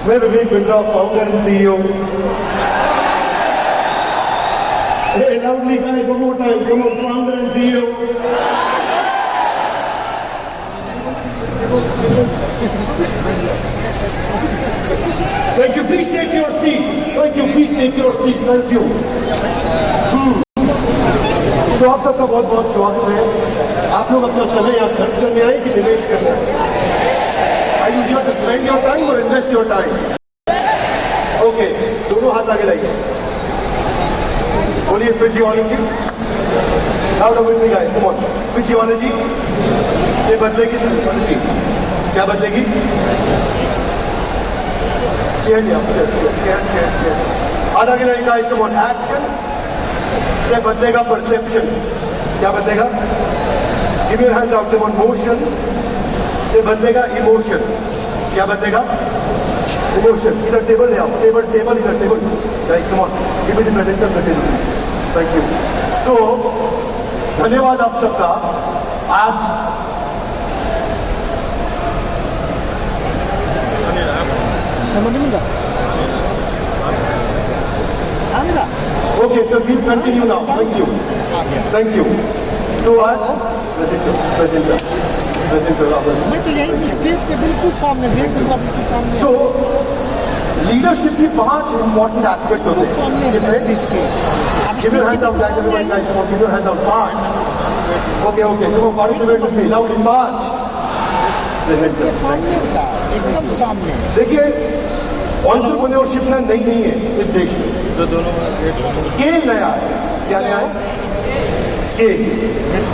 मैं Vivek Bindra, founder and CEO. Hey, loudly guys, one more time. Come on, founder and CEO. Thank you. Please take your seat. Thank you. Please take your seat. Thank you. तो आप सबका बहुत बहुत स्वागत है. आप लोग अपना समय यहाँ खर्च करने आए कि निवेश करने आए? Are you here to spend your time or invest your time? Okay, दोनों हाथ आगे लाइए. बोलिए physiology. Now with me guys, come on. Physiology ये बदलेगी फिजियोलॉजी. क्या बदलेगी? चेयर हाथ आगे लाइए guys, come on. एक्शन से बदलेगा परसेप्शन. क्या बदलेगा? Give your hands out, come on. Motion से बदलेगा इमोशन. क्या बदलेगा? इमोशन. इधर टेबल ले आओ. टेबल इधर table. Guys, come on. Give me the presenter the table, please. Thank you. So, धन्यवाद आप सबका. आज Okay, so we'll continue now. Thank you. Thank you. तो आज प्रेजेंटर मैं तो यही स्टेज के बिल्कुल सामने बिल्कुल सामने. So, लीडरशिप की 5 इंपॉर्टेंट एस्पेक्ट होते हैं. सामने स्टेज के. Give your hands out, guys. Everyone, guys, come on. Give your hands out. 5. Okay. Come on, participate with me. Loudly. 5. इसके सामने का एकदम सामने. देखिए, एंटरप्रेन्योरशिप ना नई है इस देश में. तो दोनों स्केल नया है. क्या नया है? स्केल.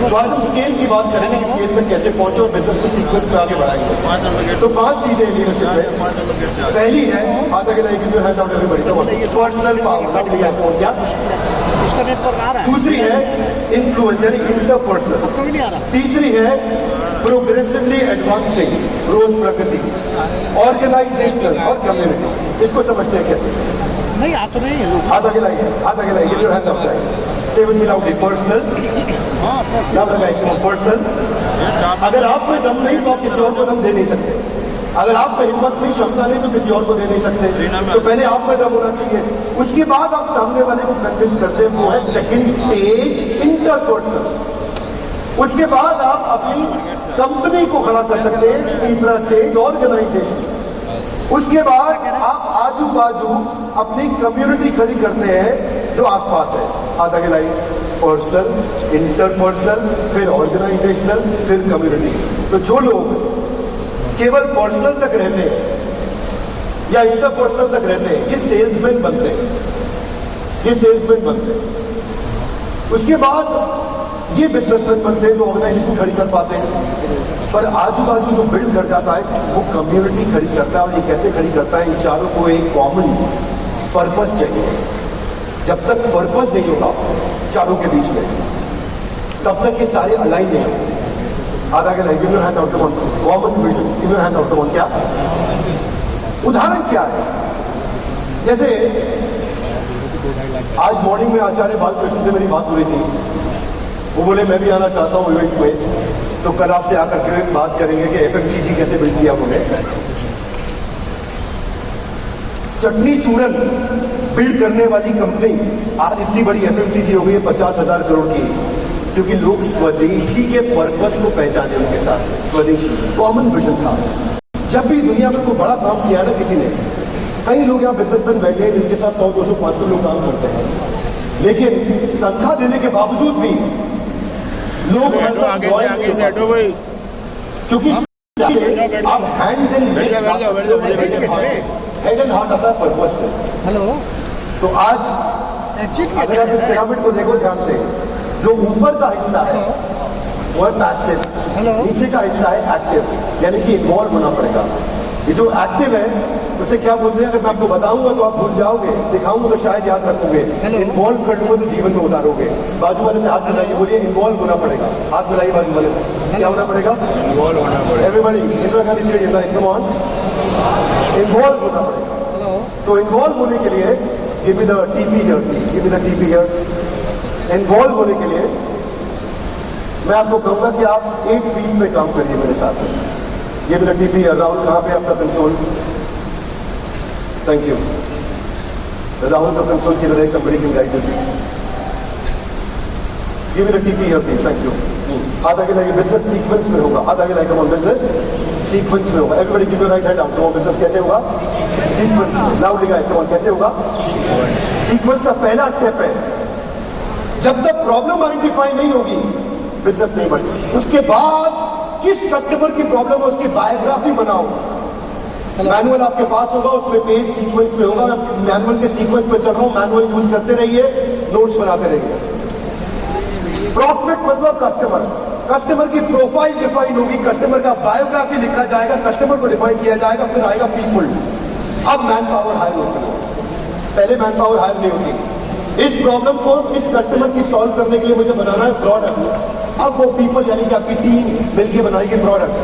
तो आज हम स्केल की बात करेंगे कि स्केल में कैसे पहुंचे और बिजनेस को सीक्वेंस में आगे बढ़ाएंगे. तो 5 चीजें लीडरशिप में. पहली है आधा के लाइक में हैंड आउट एवरीबॉडी. तो पर्सनल पावर. क्या उसका नेटवर्क आ रहा है. दूसरी है इन्फ्लुएंस यानी इंटरपर्सनल. कोई नहीं आ रहा. तीसरी है प्रोग्रेसिवली एडवांसिंग रोज प्रगति. ऑर्गेनाइजेशनल और कम्युनिटी. इसको समझते हैं कैसे? नहीं आ तो नहीं है लोग. आधा के लाइए give your hand out guys. Say with me loudly. Personal. Now guys come personal. अगर आप में दम नहीं तो आप किसी और को दम दे नहीं सकते. अगर आप में हिम्मत नहीं, क्षमता नहीं तो किसी और को दे नहीं सकते. तो पहले आप में दम होना चाहिए. उसके बाद आप सामने वाले को कन्विंस करते हैं. वो है सेकंड स्टेज इंटरपर्सनल. उसके बाद आप अपनी कंपनी को खड़ा कर सकते हैं. तीसरा स्टेज ऑर्गेनाइजेशन. उसके बाद आप आजू बाजू अपनी कम्युनिटी खड़ी करते हैं जो आसपास है. आधा के लाइन पर्सनल, इंटरपर्सनल, फिर ऑर्गेनाइजेशनल, फिर कम्युनिटी. तो जो लोग केवल पर्सनल तक रहते हैं या इंटरपर्सनल तक रहते हैं ये सेल्समैन बनते हैं. उसके बाद ये बिजनेसमैन बनते हैं जो ऑर्गेनाइजेशन खड़ी कर पाते हैं. पर आजू बाजू जो बिल्ड कर जाता है वो कम्युनिटी खड़ी करता है. और ये कैसे खड़ी करता है? इन चारों को एक कॉमन पर्पस चाहिए. जब तक पर्पस नहीं होगा चारों के बीच में तब तक ये सारे अलाइन नहीं होंगे. आधा के line give your hand out come on. Common vision. Give your hand out come on. क्या उदाहरण क्या है? जैसे आज मॉर्निंग में आचार्य बालकृष्ण से मेरी बात हुई थी. वो बोले मैं भी आना चाहता हूँ इवेंट में. तो कल आपसे आकर के बात करेंगे कि FMCG कैसे बिल्ड किया उन्होंने. चटनी चूरन बिल्ड करने वाली कंपनी आज इतनी बड़ी FMCG हो गई है 50,000 करोड़ की. क्योंकि लोग स्वदेशी के पर्पस को पहचाने. उनके साथ स्वदेशी कॉमन विजन था. जब भी दुनिया में कोई बड़ा काम किया ना किसी ने, कई लोग यहाँ बिजनेसमैन बैठे हैं जिनके साथ 100, 200, 500 लोग काम करते हैं. लेकिन तनख्वाह देने के बावजूद भी लोग आगे से हटो भाई. क्योंकि आप हैंड एंड हार्ट आता है पर्पस से. हेलो. तो आज अगर आप इस पिरामिड को देखो ध्यान से, जो ऊपर का हिस्सा है वो है पैसिव. नीचे का हिस्सा है एक्टिव. यानी कि इन्वॉल्व होना पड़ेगा. ये जो एक्टिव है उसे क्या बोलते हैं? अगर मैं आपको बताऊंगा तो आप भूल जाओगे, दिखाऊंगा तो शायद याद रखोगे. इन्वॉल्व कर लूंगा तो जीवन में उतारोगे. बाजू वाले से हाथ मिलाइए. बोलिए इन्वॉल्व होना पड़ेगा. हाथ मिलाइए बाजू वाले से. क्या होना पड़ेगा? इन्वॉल्व होना पड़ेगा. Everybody Indira Gandhi stadium guys come on. Involve होना पड़ेगा. तो इन्वॉल्व होने के लिए give me the TP here. Involve होने के लिए मैं आपको कहूंगा कि आप एक पीस पे काम करिए मेरे साथ. ये मेरा टीपी है. राहुल कहाँ पे आपका कंसोल? Thank you. राहुल का कंसोल की तरह somebody can guide me please. Give me a TP here please. Thank you. हाथ आगे लाइए, बिजनेस सीक्वेंस में होगा। हाथ आगे लाइए, कम ऑन, बिजनेस सीक्वेंस में होगा। Everybody give your right hand out. Come on, business कैसे होगा? सीक्वेंस में। लाउडली गाइस, कम ऑन, कैसे होगा? सीक्वेंस का पहला स्टेप है, जब तक प्रॉब्लम आइडेंटिफाई नहीं होगी बिजनेस नहीं बढ़ेगी। उसके बाद किस कस्टमर की प्रॉब्लम है उसकी बायोग्राफी बनाओ। मैनुअल आपके पास होगा, उसमें पेज सीक्वेंस में होगा। मैं मैनुअल के सीक्वेंस में चल रहा हूं, मैनुअल यूज करते रहिए, नोट्स बनाते रहिए। प्रॉस्पेक्ट मतलब कस्टमर, कस्टमर की प्रोफाइल डिफाइन होगी, कस्टमर का बायोग्राफी लिखा जाएगा, कस्टमर को डिफाइन किया जाएगा, फिर आएगा पीपल। अब मैन पावर हायर होती है, पहले मैन पावर हायर नहीं होती। इस प्रॉब्लम को इस कस्टमर की सॉल्व करने के लिए मुझे बनाना है प्रोडक्ट। अब वो पीपल यानी कि आपकी टीम मिलकर बनाएगी प्रोडक्ट,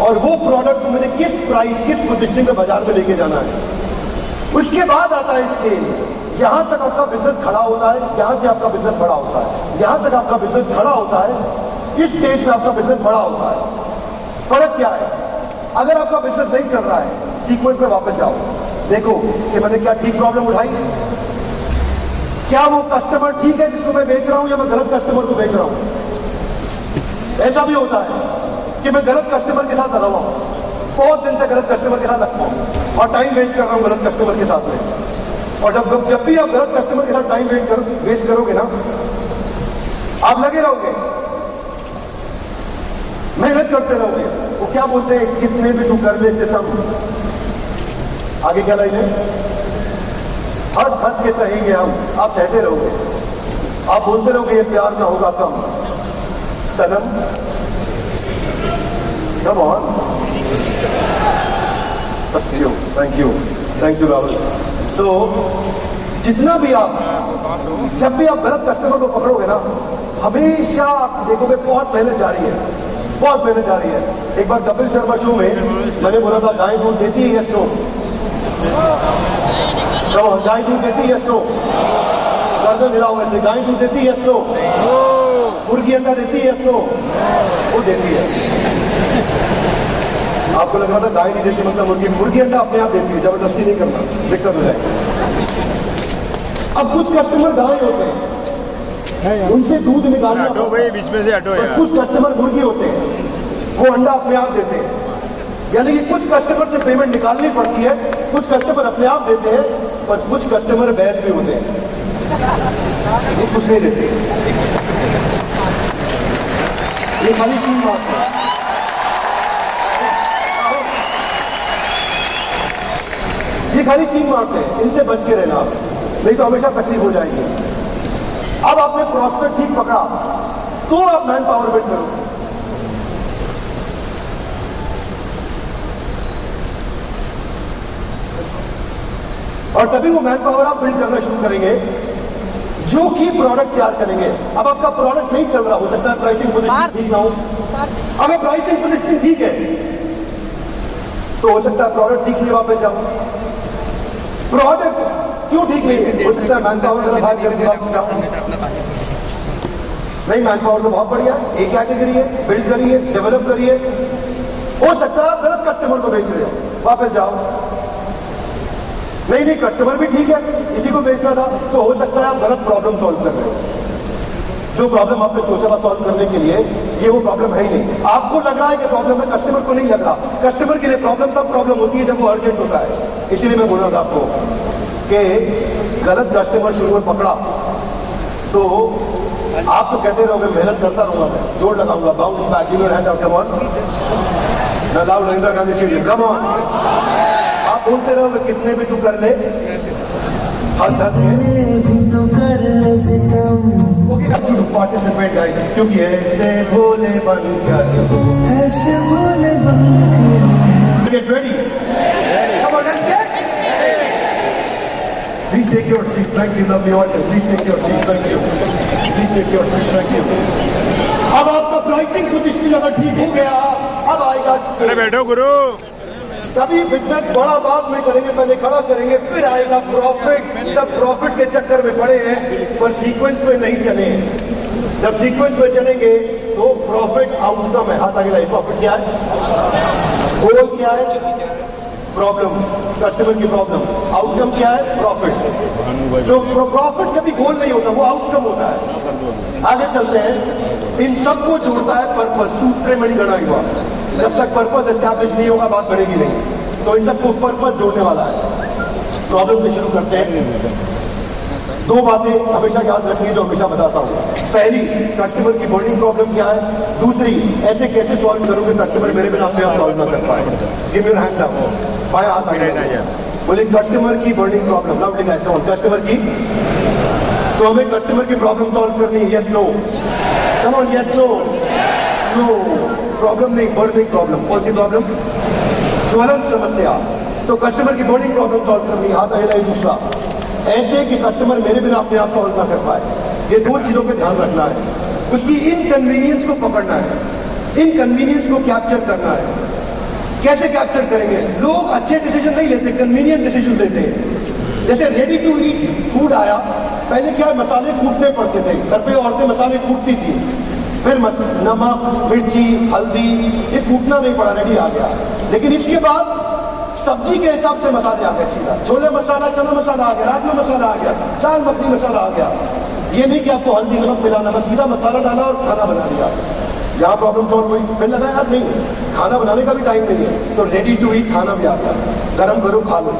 और वो प्रोडक्ट को मुझे किस प्राइस, किस पोजिशनिंग में बाजार में लेके जाना है। उसके बाद आता है स्केल। यहां तक आपका बिजनेस खड़ा होता है, यहां से आपका बिजनेस बड़ा होता है, यहां तक आपका बिजनेस खड़ा होता है, इस स्टेज पे आपका बिजनेस बड़ा होता है। फर्क क्या है? अगर आपका बिजनेस नहीं चल रहा है, सीक्वेंस में वापस जाओ, देखो कि मैंने क्या ठीक प्रॉब्लम उठाई, क्या वो कस्टमर ठीक है जिसको मैं बेच रहा हूं, या मैं गलत कस्टमर को बेच रहा हूं। ऐसा भी होता है कि मैं गलत कस्टमर के साथ लगा हुआ हूं, बहुत दिन से गलत कस्टमर के साथ लगा हूं और टाइम वेस्ट कर रहा हूं गलत कस्टमर के साथ में। और जब भी आप गलत कस्टमर के साथ टाइम वेस्ट करोगे ना, आप लगे रहोगे, मेहनत करते रहोगे। वो क्या बोलते हैं, कितने भी तू कर ले सितम, आगे क्या लाइन है, हंस हंस के सहेंगे हम, आप सहते रहोगे, आप बोलते रहोगे ये प्यार ना होगा कम, सनम come on. Thank you Rahul. So जितना भी आप, जब भी आप गलत कस्टमर को पकड़ोगे ना, हमेशा आप देखोगे बहुत मेहनत जारी है, बहुत मेहनत जारी है। एक बार कपिल शर्मा शो में मैंने बोला था, गाय दूध देती है यस नो, गाय दूध देती है यस नो, गर्दन हिलाओ वैसे, गाय दूध देती है यस नो, मुर्गी अंडा देती है यस नो, वो देती है। आपको लग रहा था गाय नहीं देती मतलब मुर्गी अंडा अपने आप देती है, जबरदस्ती नहीं करना, दिक्कत हो जाएगी। अब कुछ कस्टमर गाय होते हैं, उनसे दूध निकालना, हटो भाई, बीच में से हटो यार। कुछ कस्टमर मुर्गी होते हैं, वो अंडा अपने आप देते हैं। यानी कि कुछ कस्टमर से पेमेंट निकालनी पड़ती है, कुछ कस्टमर अपने आप देते हैं, पर कुछ कस्टमर बैल भी होते हैं, ये कुछ नहीं देते। ये खाली 3 बात है। ये खाली 3 बात है, इनसे बच के रहना, नहीं तो हमेशा तकलीफ हो जाएगी। अब आपने प्रॉस्पेक्ट ठीक पकड़ा तो आप मैन पावर बिल्ड करो। और तभी वो मैन पावर आप बिल्ड करना शुरू करेंगे जो कि प्रोडक्ट तैयार करेंगे। अब आपका प्रोडक्ट नहीं चल रहा, हो सकता है प्राइसिंग पोजीशन ठीक ना हो। अगर प्राइसिंग पोजीशन ठीक है तो हो सकता है प्रोडक्ट ठीक नहीं, वापस जाओ। प्रोडक्ट क्यों ठीक नहीं है? हो सकता है मैन पावर गलत हायर करके वापस जाओ। नहीं, मैन पावर तो बहुत बढ़िया है, एक कैटेगरी है, बिल्ड करिए, डेवलप करिए। हो सकता है आप गलत कस्टमर को बेच रहे हो, वापस जाओ। नहीं, कस्टमर भी ठीक है, इसी को बेचना था, तो हो सकता है आप गलत प्रॉब्लम सॉल्व कर रहे हो। जो प्रॉब्लम आपने सोचा था सॉल्व करने के लिए, ये वो प्रॉब्लम है ही नहीं। आपको लग रहा है कि प्रॉब्लम है, कस्टमर को नहीं लग रहा। कस्टमर के लिए प्रॉब्लम तब प्रॉब्लम होती है जब वो अर्जेंट होता है। इसीलिए मैं बोल रहा था आपको कि गलत कस्टमर शुरू में पकड़ा तो आप तो कहते रहोगे मेहनत करता रहूंगा, मैं जोर लगाऊंगा, bounce back, give your hand out, come on, मैं loud Narendra Gandhi stadium, come on. आप बोलते रहोगे कितने भी तू कर ले, हंस हंस के पार्टिसिपेट गाइड, क्योंकि ऐसे भोले बनकर, ऐसे भोले बनकर, get ready, come on, let's get, please take your seat, thank you, lovely audience, please take your seat, thank you, please take your seat, thank you। अब आपका प्राइसिंग पोजीशनिंग अगर ठीक हो गया, अब आएगा, अरे बैठो गुरु, तभी बिजनेस बड़ा बाद में करेंगे, पहले खड़ा करेंगे, फिर आएगा प्रॉफिट। सब प्रॉफिट के चक्कर में पड़े हैं, पर सीक्वेंस में नहीं चले हैं। जब सीक्वेंस में चलेंगे तो प्रॉफिट आउटकम है। हाथ आगे लाइए, प्रॉफिट क्या है, गोल क्या है, प्रॉब्लम, कस्टमर की प्रॉब्लम, आउटकम क्या है? प्रॉफिट। तो प्रॉफिट कभी गोल नहीं होता, वो आउटकम होता है। आगे चलते हैं, इन सबको जोड़ता है पर्पस, सूत्र मणि गणा हुआ। जब तक पर्पस एस्टैब्लिश नहीं होगा बात बनेगी नहीं, तो इन सबको पर्पस जोड़ने वाला है। प्रॉब्लम से शुरू करते हैं। दो बातें हमेशा याद रखनी जो हमेशा बताता हूँ। पहली, कस्टमर की बर्निंग प्रॉब्लम क्या है। दूसरी, ऐसे कैसे सॉल्व करूँ कि कस्टमर मेरे बिना अपने आप सॉल्व ना कर पाए। गिव योर हैंड्स अप, बायां हाथ आगे बोले कस्टमर की बर्निंग प्रॉब्लम। नाउ लिखा है कस्टमर की, तो हमें कस्टमर की प्रॉब्लम सॉल्व करनी है। Yes no, come on, yes no, no problem नहीं, बर्निंग प्रॉब्लम। कौन सी प्रॉब्लम? ज्वलंत समस्या। तो कस्टमर की बर्निंग प्रॉब्लम सॉल्व करनी है। हाथ आगे। दूसरा, ऐसे कि कस्टमर मेरे बिना अपने आप सॉल्व ना कर पाए। ये दो चीजों पे ध्यान रखना है। उसकी इनकन्वीनियंस को पकड़ना है, इनकन्वीनियंस को कैप्चर करना है। कैसे कैप्चर करेंगे? लोग अच्छे डिसीजन नहीं लेते, कन्वीनियंट डिसीजन लेते हैं। जैसे रेडी टू ईट फूड आया, पहले क्या मसाले कूटने पड़ते थे, घर पे औरतें मसाले कूटती थी, फिर नमक, मिर्ची, हल्दी, ये कूटना नहीं पड़ा, रेडी आ गया। लेकिन इसके बाद सब्जी के हिसाब से मसाले आ गए सीधा। छोले मसाला, चना मसाला आ गया, राजमा मसाला आ गया, दाल मखनी मसाला आ गया। ये नहीं कि आपको हल्दी नमक मिलाना, बस सीधा मसाला डाला और खाना बना लिया। यहाँ प्रॉब्लम सॉल्व हुई। फिर लगा यार नहीं, खाना बनाने का भी टाइम नहीं है, तो रेडी टू ईट खाना भी आ गया, गरम करो खा लो।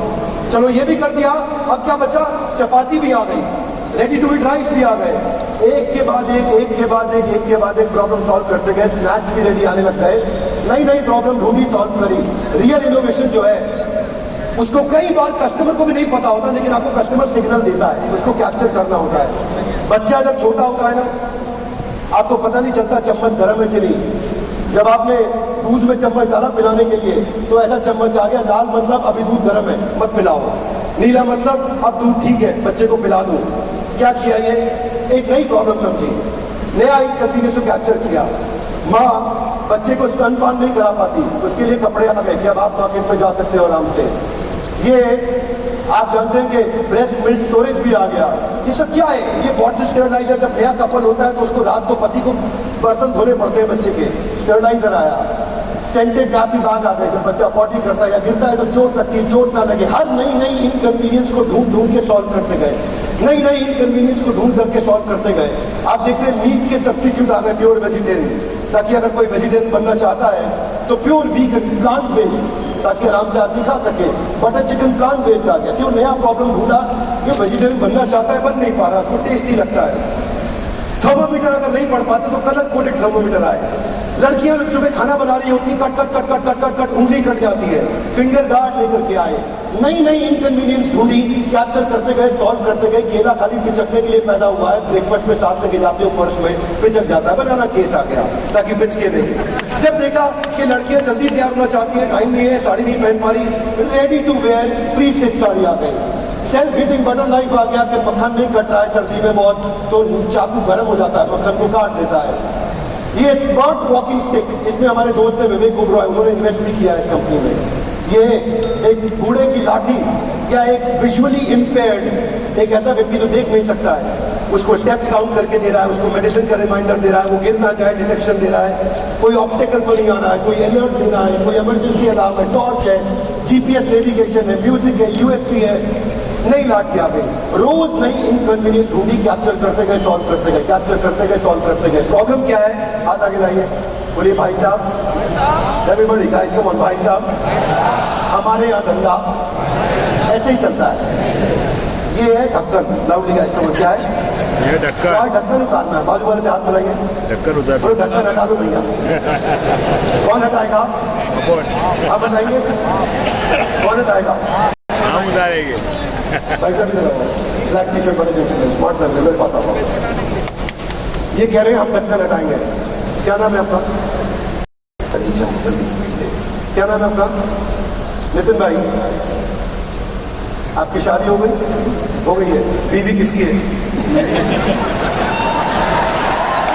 चलो ये भी कर दिया, अब क्या बचा? चपाती भी आ गई, रेडी टू ईट राइस भी आ गए। एक के बाद एक, एक के बाद एक, एक के बाद एक प्रॉब्लम सॉल्व करते गए। स्नैक्स भी रेडी आने लग गए, नई नई प्रॉब्लम ढूंढी, सॉल्व करी। रियल इनोवेशन जो है उसको कई बार कस्टमर को भी नहीं पता होता, लेकिन आपको कस्टमर सिग्नल देता है, उसको कैप्चर करना होता है। बच्चा जब छोटा होता है ना, आपको पता नहीं चलता चम्मच गर्म है कि नहीं। जब आपने दूध में चम्मच डाला पिलाने के लिए, तो ऐसा चम्मच आ गया, लाल मतलब अभी दूध गर्म है मत पिलाओ, नीला मतलब अब दूध ठीक है बच्चे को पिला दो। क्या किया? ये एक नई प्रॉब्लम समझी, नया एक कंपनी को कैप्चर किया। माँ बच्चे को स्तनपान नहीं करा पाती, उसके लिए कपड़े आ गए कि अब आप मार्केट में जा सकते हो आराम से। ये आप जानते हैं कि ब्रेस्ट मिल्क स्टोरेज भी आ गया। ये सब क्या है? ये बॉटल स्टेरलाइजर। जब नया कपल होता है तो उसको रात को पति को बर्तन धोने पड़ते हैं बच्चे के, स्टेरलाइजर आया। सेंटेड नापी बैग आ गए, जब बच्चा पॉटी करता है या गिरता है तो चोट लगती है, चोट ना लगे। हर नई नई इनकन्वीनियंस को ढूंढ ढूंढ के सॉल्व करते गए, नई नई इनकन्वीनियंस को ढूंढ करके सॉल्व करते गए। आप देख रहे हैं मीट के सब्स्टिट्यूट आ गए, प्योर वेजिटेरियन, ताकि अगर कोई वेजिटेरियन बनना चाहता है तो प्योर वीगन, प्लांट बेस्ड, ताकि आराम से आदमी खा सके। बटर चिकन प्लांट बेस्ड आ गया। क्यों? नया प्रॉब्लम ढूंढा कि वेजिटेरियन बनना चाहता है, बन नहीं पा रहा, उसको टेस्टी लगता है। थर्मोमीटर अगर नहीं पढ़ पाते तो कलर कोडेड थर्मोमीटर आए। लड़कियां सुबह खाना बना रही होती, cut cut cut cut cut cut cut उंगली कट जाती है, फिंगर गार्ड लेकर के आए। नई नई इनकन्वीनियंस ढूंढी, कैप्चर करते गए, सॉल्व करते गए। केला खाली पिचकने के लिए पैदा हुआ है, ब्रेकफास्ट में साथ लेके जाते हो, पर्स में पिचक जाता है, बनाना केस आ गया ताकि पिचके नहीं। जब देखा कि लड़कियां जल्दी तैयार होना चाहती है, टाइम नहीं है, साड़ी नहीं पहन पा रही, ready to wear free stitch sari आ गई। सेल्फ हीटिंग बटर नाइफ आ गया कि मक्खन नहीं कट रहा है सर्दी में बहुत, तो चाकू गर्म हो जाता है, मक्खन को काट देता है। ये स्मार्ट वॉकिंग स्टिक, इसमें हमारे दोस्त है विवेक ओबरॉय, उन्होंने इन्वेस्ट भी किया है इस कंपनी में। ये एक बूढ़े की लाठी या एक विजुअली इम्पेयर्ड, एक ऐसा व्यक्ति जो देख नहीं सकता है, उसको स्टेप काउंट करके दे रहा है, उसको मेडिसिन का रिमाइंडर दे रहा है, वो गिर ना जाए डिटेक्शन दे रहा है, कोई ऑब्स्टेकल तो नहीं आ रहा है, कोई अलर्ट देना है, कोई इमरजेंसी अलार्म है, टॉर्च है, जीपीएस नेविगेशन है, म्यूजिक है, यूएसबी है। नई लाठी आ गई। रोज नई इनकन्वीनियंस ढूंढी, कैप्चर करते गए, सॉल्व करते गए, कैप्चर करते गए, सॉल्व करते गए। प्रॉब्लम क्या है? हाथ आगे लाइए, बोलिए भाई साहब। एवरीबॉडी गाइस कम ऑन, भाई साहब हमारे यहाँ धंधा ऐसे ही चलता है। ये है ढक्कन, लाउडली गाइस कम ऑन। क्या है? ये ढक्कन, ढक्कन उतारना है। बाजू वाले से हाथ मिलाइए, ढक्कन उतार, ढक्कन हटा दो भैया। कौन हटाएगा? आप बताइए, कौन हटाएगा? हम उतारेंगे। भाई साहब इधर आओ, ब्लैक टी शर्ट वाले जेंटलमैन, स्मार्ट लड़के, मेरे पास आओ। ये कह रहे हैं हम ढक्कन हटाएंगे। क्या नाम है आपका? जल्दी जल्दी जल्दी स्पीड से। क्या नाम है आपका? नितिन भाई, आपकी शादी हो गई? हो गई है। बीवी किसकी है?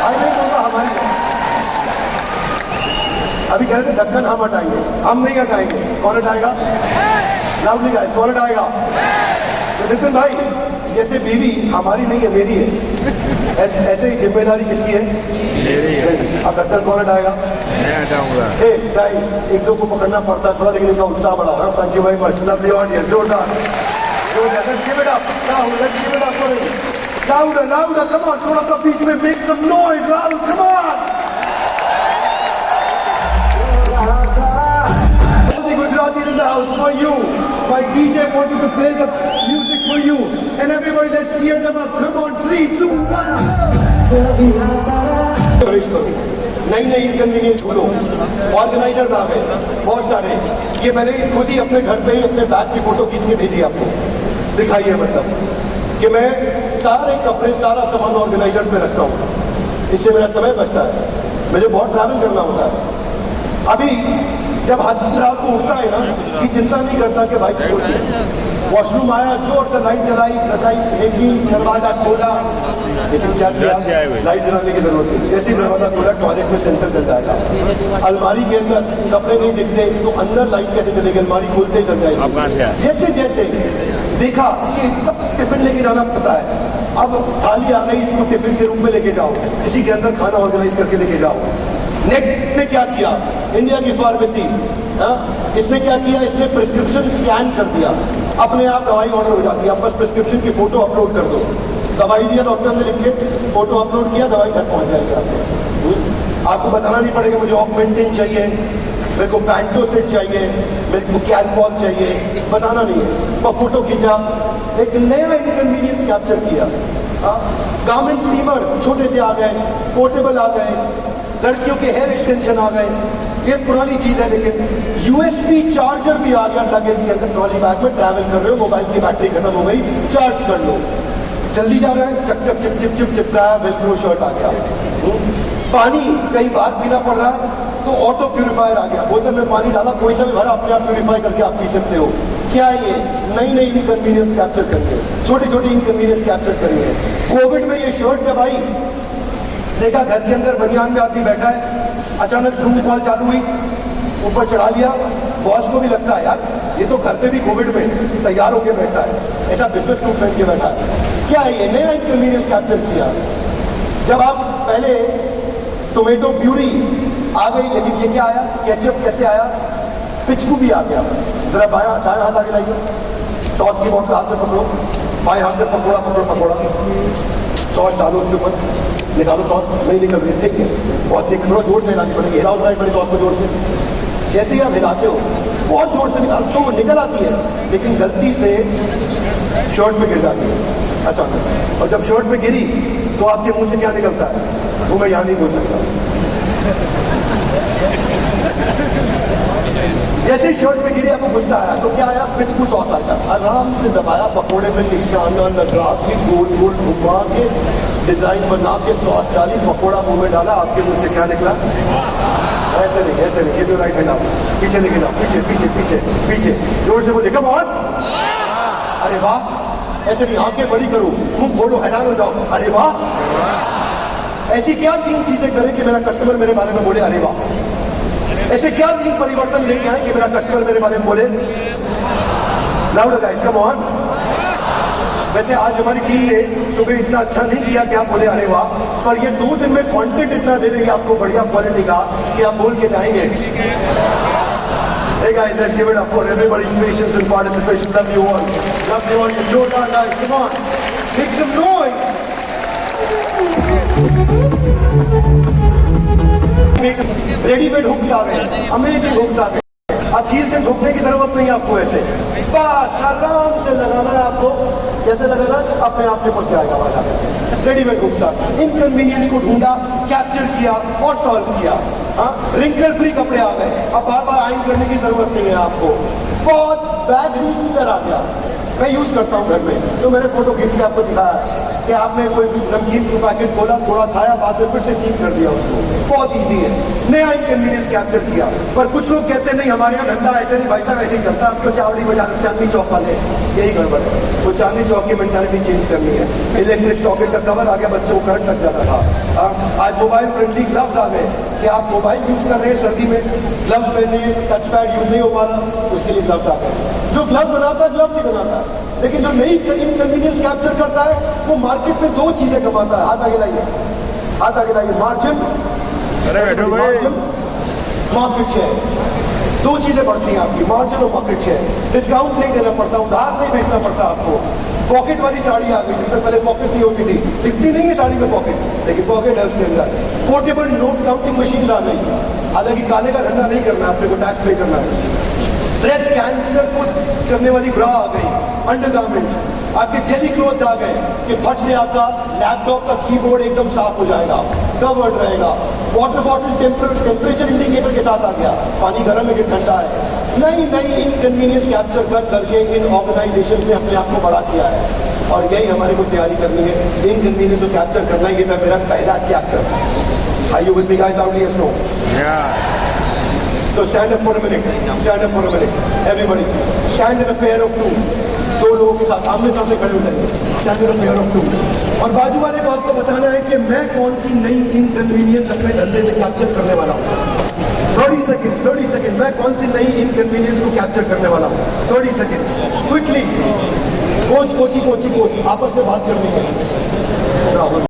आई नहीं होगा, हमारी है। अभी कह रहे थे ढक्कन हम हटाएंगे, हम नहीं हटाएंगे। कौन हटाएगा? लाउडली गाइस, कौन हटाएगा? तो नितिन भाई जैसे बीवी हमारी नहीं है, मेरी है, ऐसे ही जिम्मेदारी किसकी है? मेरी है। अब ढक्कन कौन हटाएगा? मैं हटाऊंगा। गाइस, एक दो को पकड़ना पड़ता है थोड़ा, लेकिन इनका उत्साह बढ़ा रहा। Thank you very much, lovely audience, जोरदार। Let's give it up. Rahul, let's give it up for him. Louder, louder, come on, थोड़ा सा बीच में make some noise, Rahul, come on. Gujarati in the house for you. My DJ wanted to play the music for you. And everybody, let's cheer them up. Come on, 3, 2, 1. नई नई inconvenience भूलो, organisers आ गए बहुत सारे। ये मैंने खुद ही अपने घर पे ही अपने बैग की फोटो खींच के भेजी आपको, दिखाइए। मतलब कि मैं सारे कपड़े सारा सामान ऑर्गेनाइजर पे रखता हूँ, इससे मेरा समय बचता है। मुझे बहुत ट्रैवल करना होता है। अभी जब रात को उठता है ना, कि चिंता नहीं करता कि भाई वॉशरूम आया, जोर से लाइट जलाई, रजाई फेंकी, दरवाजा खोला, लेकिन क्या किया? लाइट जलाने की जरूरत नहीं। जैसे ही दरवाजा खोला, टॉयलेट में सेंसर जल जाएगा। अलमारी के अंदर कपड़े नहीं दिखते तो अंदर लाइट कैसे जलेगी? अलमारी खोलते ही जल जाएगी। जैसे जैसे देखा कि कब टिफिन लेके जाना पता है, अब थाली आ गई, इसको टिफिन के रूप में लेके जाओ, इसी के अंदर खाना ऑर्गेनाइज करके लेके जाओ। नेट में क्या किया? इंडिया की फार्मेसी, इसने क्या किया? इसने प्रिस्क्रिप्शन स्कैन कर दिया, अपने आप दवाई ऑर्डर हो जाती है। आप बस प्रिस्क्रिप्शन की फोटो अपलोड कर दो, दवाई दिया डॉक्टर ने लिख के, फोटो अपलोड किया, दवाई तक पहुंच जाएगी आपको। आपको बताना नहीं पड़ेगा मुझे ऑगमेंटिन चाहिए, मेरे को पैंटोसिड चाहिए, मेरे को कैलपॉल चाहिए, बताना नहीं है। और फोटो खींचा, एक नया इनकन्वीनियंस कैप्चर किया। गार्मेंट स्टीमर छोटे से आ गए, पोर्टेबल आ गए, लड़कियों के हेयर एक्सटेंशन आ गए। ये पुरानी चीज है, लेकिन यूएसबी चार्जर भी आ गया लगेज के अंदर। ट्रॉली बैग में ट्रैवल कर रहे हो, मोबाइल की बैटरी खत्म हो गई, चार्ज कर लो, जल्दी जा रहा है, चक चक चिप चिप चिप चिपकाया, वेलक्रो शर्ट आ गया। पानी कई बार पीना पड़ रहा है तो ऑटो प्यूरिफायर आ गया, बोतल में पानी डाला, कोई सा भी भरा, अपने आप प्यूरिफाई करके आप पी सकते हो। क्या ये नई नई इनकन्वीनियंस कैप्चर करेंगे, छोटी छोटी इनकन्वीनियंस कैप्चर करेंगे। कोविड में ये शर्ट का भाई देखा, घर के अंदर बनियान में आदमी बैठा है, अचानक जूम कॉल चालू हुई, ऊपर चढ़ा लिया। बॉस को भी लगता है यार ये तो घर पे भी कोविड में तैयार होके बैठा है, ऐसा बिजनेस सूट पहन के बैठा है। क्या है ये नया इनकन्वीनियंस कैप्चर किया? जब आप पहले टोमेटो प्यूरी आ गई, लेकिन ये क्या आया? केचप कैसे आया? पिचकू भी आ गया। जरा बाया दाएं हाथ आगे लाइए, सॉस की बोतल हाथ में पकड़ो, बाएं हाथ में पकौड़ा पकड़ो, पकौड़ा सॉस डालो उसके ऊपर, निकालो, सॉस नहीं निकल रही, ठीक है, बहुत ठीक, थोड़ा जोर से हिलानी पड़ेगी। हिलाओ जरा एक बार सॉस को जोर से। जैसे ही आप हिलाते हो बहुत जोर से निकालते हो, वो निकल आती है, लेकिन गलती से शर्ट पे गिर जाती है अचानक। और जब शर्ट पे गिरी तो आपके मुंह से क्या निकलता है वो मैं यहाँ नहीं बोल सकता। जैसे ही शर्ट पे गिरी, आपको गुस्सा आया तो क्या आया? पिचकू सॉस आया, आराम से दबाया, पकोड़े में निशाना लगा के, गोल गोल घुमा के, डिजाइन बना के, सॉस डाली, पकोड़ा मुंह में डाला, आपके मुंह से क्या निकला? ऐसे नहीं, ऐसे नहीं, ये जो राइट हैंड आप पीछे लेके जाओ, पीछे पीछे पीछे पीछे, जोर से बोले कम ऑन। अरे वाह, ऐसे नहीं, आंखें बड़ी करो, मुंह खोलो, हैरान हो जाओ, अरे वाह। ऐसी क्या 3 चीजें करें कि मेरा कस्टमर मेरे बारे में बोले अरे वाह? ऐसे क्या 3 परिवर्तन लेके आए कि मेरा कस्टमर मेरे बारे में बोले लाउड गाइस, कम ऑन। वैसे आज हमारी टीम ने सुबह इतना अच्छा नहीं किया कि आप बोले अरे वाह, पर ये 2 दिन में कंटेंट इतना दे देंगे आपको बढ़िया क्वालिटी का कि आप बोल के जाएंगे। Hey guys, let's give it up for everybody's patience and participation. Love you all. Love you all. Jordan guys, come on. Make some noise. Readymade hooks आ गए, अमेजिंग हुक्स आ गए। अब कील से ढूंढने की जरूरत नहीं है आपको, ऐसे बस आराम से लगाना है आपको, जैसे लगाना अपने आप से पहुंच जाएगा वहां जाकर। रेडीमेड हुक्स आ गए, इनकन्वीनियंस को ढूंढा, कैप्चर किया और सॉल्व किया। रिंकल फ्री कपड़े आ गए, अब बार बार आयरन करने की जरूरत नहीं है आपको। बहुत बैग यूज आ गया, मैं यूज करता हूँ घर में, तो मैंने फोटो खींच के आपको दिखाया कि आपने कोई नमकीन का पैकेट खोला, थोड़ा खाया, बाद में फिर से सील कर दिया उसको। बहुत इजी है, नया इनकन्वीनियंस कैप्चर किया। पर कुछ लोग कहते हैं नहीं हमारे यहाँ धंधा ऐसे नहीं भाई साहब, ऐसे ही चलता, आपको चावड़ी बाजार चांदनी चौक वाले यही गड़बड़ है। वो चांदनी चौक की मेंटालिटी चेंज करनी है। इलेक्ट्रिक सॉकेट का कवर आ गया, बच्चों को करंट लग जाता था। आज मोबाइल फ्रेंडली ग्लव्स आ गए कि आप मोबाइल यूज कर रहे हैं, सर्दी में ग्लव्स पहने, टच पैड यूज नहीं हो पा रहा, उसके लिए ग्लव्स आ गए। जो ग्लव बनाता है ग्लव नहीं बनाता है, लेकिन जो नई इनकन्वीनियंस कैप्चर करता है वो मार्केट में दो चीजें कमाता है। हाथ आगे लाइए, हाथ आगे लाइए। मार्जिन, अरे बैठो भाई। मार्केट शेयर, दो चीजें बढ़ती हैं आपकी, मार्जिन और मार्केट शेयर। डिस्काउंट नहीं देना पड़ता, उधार नहीं बेचना पड़ता आपको। पॉकेट वाली साड़ी आ गई जिसमें पहले पॉकेट नहीं होती थी, दिखती नहीं है साड़ी में पॉकेट, लेकिन पॉकेट है उसके अंदर। पोर्टेबल नोट काउंटिंग मशीन आ गई, हालांकि काले का धंधा नहीं करना, अपने को टैक्स पे करना है। ब्रेस्ट कैंसर को करने वाली ब्रा आ गई, अंडरगारमेंट्स, आपके जेली क्लोथ आ गए कि फट से आपका लैपटॉप का कीबोर्ड एकदम साफ हो जाएगा, कवर्ड रहेगा। वाटर बॉटल टेम्परेचर इंडिकेटर के साथ आ गया, पानी गर्म है कि ठंडा है। नई नई इनकन्वीनियंस कैप्चर कर करके इन ऑर्गेनाइजेशन ने अपने आप को बड़ा किया है, और यही हमारे को तैयारी करनी है। इनकन्वीनियंस को कैप्चर करना, ये मैं मेरा पहला chapter. Are you with me guys? Loudly yes, no? Yeah. So stand up for a minute. Stand up for a minute. Everybody, stand in a pair of two. दो लोगों के साथ आमने सामने खड़े हो जाएंगे। Stand in a pair of two. और बाजू वाले को आपको बताना है कि मैं कौन सी नई इनकन्वीनियंस अपने धंधे में कैप्चर करने वाला हूँ। 30 सेकेंड, मैं कौन सी नई इनकन्वीनियंस को कैप्चर करने वाला हूँ। 30 सेकेंड्स, क्विकली। कोच आपस में बात करनी है। राहुल